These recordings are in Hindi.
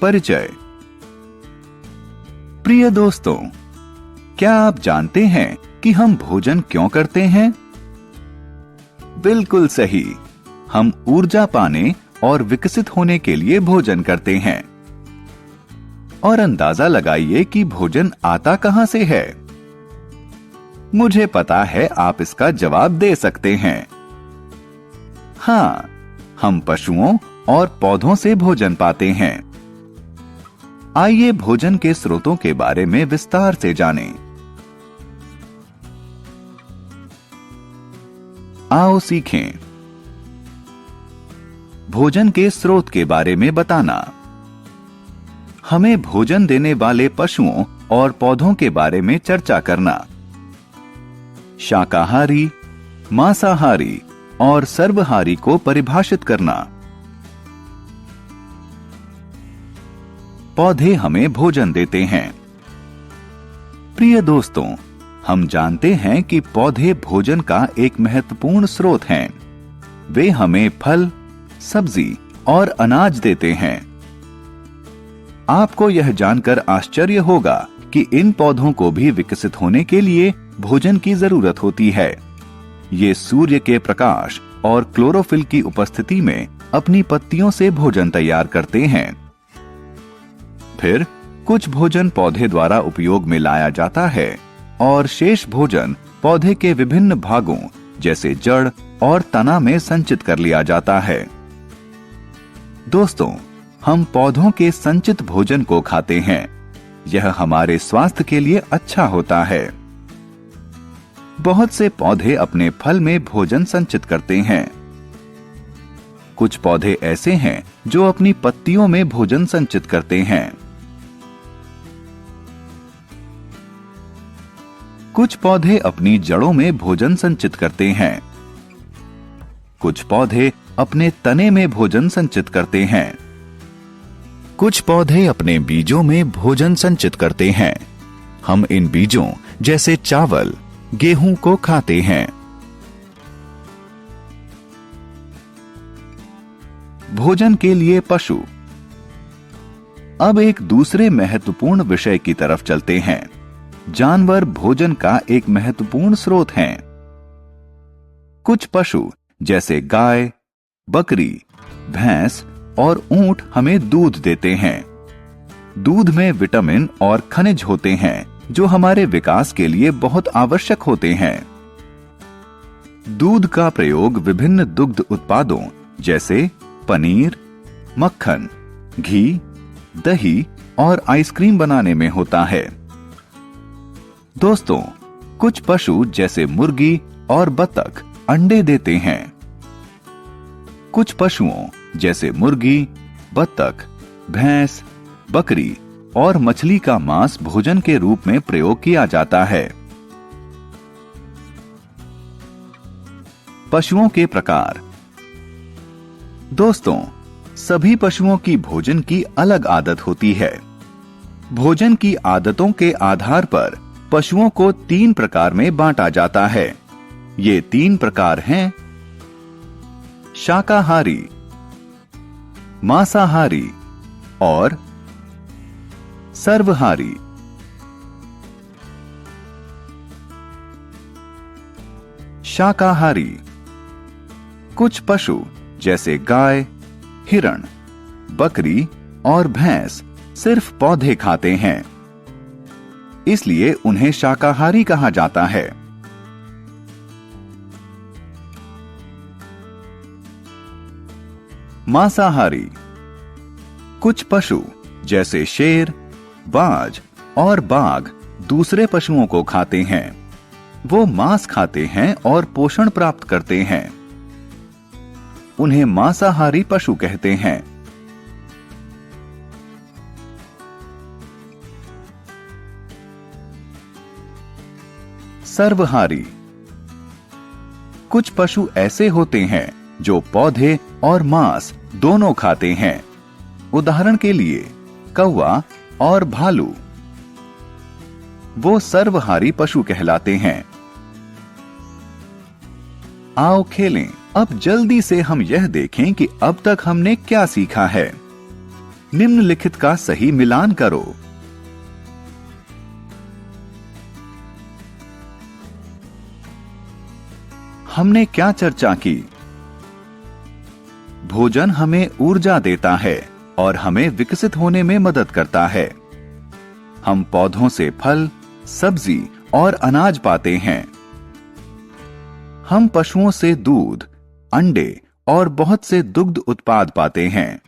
परिचय। प्रिय दोस्तों, क्या आप जानते हैं कि हम भोजन क्यों करते हैं? बिल्कुल सही, हम ऊर्जा पाने और विकसित होने के लिए भोजन करते हैं। और अंदाजा लगाइए कि भोजन आता कहां से है। मुझे पता है आप इसका जवाब दे सकते हैं। हाँ, हम पशुओं और पौधों से भोजन पाते हैं। आइए भोजन के स्रोतों के बारे में विस्तार से जानें। आओ सीखें। भोजन के स्रोत के बारे में बताना। हमें भोजन देने वाले पशुओं और पौधों के बारे में चर्चा करना। शाकाहारी, मांसाहारी और सर्वहारी को परिभाषित करना। पौधे हमें भोजन देते हैं। प्रिय दोस्तों, हम जानते हैं कि पौधे भोजन का एक महत्वपूर्ण स्रोत हैं। वे हमें फल, सब्जी और अनाज देते हैं। आपको यह जानकर आश्चर्य होगा कि इन पौधों को भी विकसित होने के लिए भोजन की जरूरत होती है। ये सूर्य के प्रकाश और क्लोरोफिल की उपस्थिति में अपनी पत्तियों से भोजन तैयार करते हैं। फिर कुछ भोजन पौधे द्वारा उपयोग में लाया जाता है और शेष भोजन पौधे के विभिन्न भागों जैसे जड़ और तना में संचित कर लिया जाता है। दोस्तों, हम पौधों के संचित भोजन को खाते हैं। यह हमारे स्वास्थ्य के लिए अच्छा होता है। बहुत से पौधे अपने फल में भोजन संचित करते हैं। कुछ पौधे ऐसे हैं जो अपनी पत्तियों में भोजन संचित करते हैं। कुछ पौधे अपनी जड़ों में भोजन संचित करते हैं। कुछ पौधे अपने तने में भोजन संचित करते हैं। कुछ पौधे अपने बीजों में भोजन संचित करते हैं। हम इन बीजों जैसे चावल, गेहूं को खाते हैं। भोजन के लिए पशु। अब एक दूसरे महत्वपूर्ण विषय की तरफ चलते हैं। जानवर भोजन का एक महत्वपूर्ण स्रोत हैं। कुछ पशु जैसे गाय, बकरी, भैंस और ऊंट हमें दूध देते हैं। दूध में विटामिन और खनिज होते हैं जो हमारे विकास के लिए बहुत आवश्यक होते हैं। दूध का प्रयोग विभिन्न दुग्ध उत्पादों जैसे पनीर, मक्खन, घी, दही और आइसक्रीम बनाने में होता है। दोस्तों, कुछ पशु जैसे मुर्गी और बतख अंडे देते हैं। कुछ पशुओं जैसे मुर्गी, बतख, भैंस, बकरी और मछली का मांस भोजन के रूप में प्रयोग किया जाता है। पशुओं के प्रकार। दोस्तों, सभी पशुओं की भोजन की अलग आदत होती है। भोजन की आदतों के आधार पर पशुओं को 3 प्रकार में बांटा जाता है। ये 3 प्रकार हैं: शाकाहारी, मांसाहारी और सर्वहारी। शाकाहारी। कुछ पशु जैसे गाय, हिरण, बकरी और भैंस सिर्फ पौधे खाते हैं, इसलिए उन्हें शाकाहारी कहा जाता है। मांसाहारी। कुछ पशु जैसे शेर, बाज और बाघ दूसरे पशुओं को खाते हैं। वो मांस खाते हैं और पोषण प्राप्त करते हैं। उन्हें मांसाहारी पशु कहते हैं। सर्वहारी। कुछ पशु ऐसे होते हैं जो पौधे और मांस दोनों खाते हैं। उदाहरण के लिए कौवा और भालू। वो सर्वहारी पशु कहलाते हैं। आओ खेलें। अब जल्दी से हम यह देखें कि अब तक हमने क्या सीखा है। निम्नलिखित का सही मिलान करो। हमने क्या चर्चा की? भोजन हमें ऊर्जा देता है और हमें विकसित होने में मदद करता है। हम पौधों से फल, सब्जी और अनाज पाते हैं। हम पशुओं से दूध, अंडे और बहुत से दुग्ध उत्पाद पाते हैं।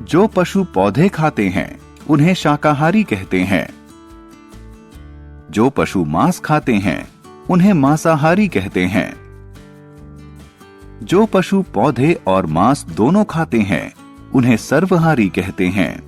जो पशु पौधे खाते हैं उन्हें शाकाहारी कहते हैं। जो पशु मांस खाते हैं उन्हें मांसाहारी कहते हैं। जो पशु पौधे और मांस दोनों खाते हैं उन्हें सर्वहारी कहते हैं।